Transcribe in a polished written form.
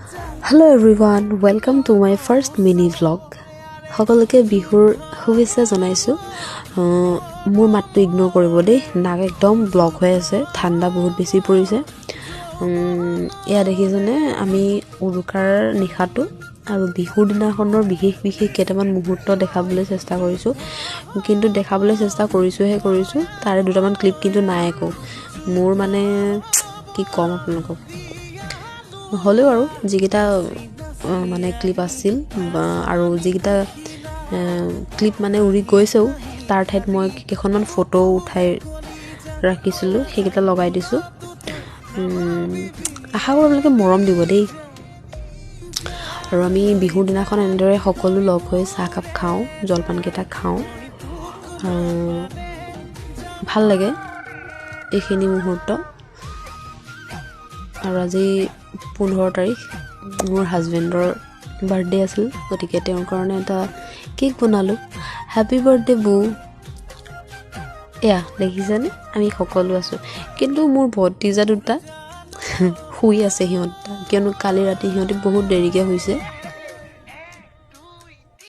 Hello everyone, welcome to my first mini vlog. সকলোকে বিহুৰ শুভেচ্ছা জনাইছো। মোৰ মাতটো ইগনোৰ কৰিব দেই, নাক একদম ব্লক হৈ আছে, ঠাণ্ডা বহুত বেছি পৰিছে। এয়া দেখিছনে আমি উৰুকাৰ নিশাটো আৰু বিহুৰ দিনাখনৰ বিশেষ কেইটামান মুহূৰ্ত দেখাবলৈ চেষ্টা কৰিছো, কিন্তু দেখাবলৈ চেষ্টা কৰিছো তাৰে দুটামান ক্লিপ কিন্তু নাই একো। মোৰ মানে কি কম আপোনালোকক, হ'লেও আৰু যিকেইটা মানে ক্লিপ আছিল আৰু যিকেইটা ক্লিপ মানে উৰি গৈছেও তাৰ ঠাইত মই কেইখনমান ফটো উঠাই ৰাখিছিলোঁ, সেইকেইটা লগাই দিছোঁ। আশা কৰোঁ আপোনালোকে মৰম দিব দেই। আৰু আমি বিহুৰ দিনাখন এনেদৰে সকলো লগ হৈ চাহকাপ খাওঁ, জলপানকেইটা খাওঁ, ভাল লাগে এইখিনি মুহূৰ্ত। আৰু আজি 15 তাৰিখ মোৰ হাজবেণ্ডৰ বাৰ্থডে আছিল, গতিকে তেওঁৰ কাৰণে এটা কেক বনালোঁ। হেপী বাৰ্থডে বৌ। এয়া দেখিছেনে আমি সকলো আছোঁ, কিন্তু মোৰ ভতিজা দুটা শুই আছে সিহঁত, কিয়নো কালি ৰাতি সিহঁতি বহুত দেৰিকৈ শুইছে।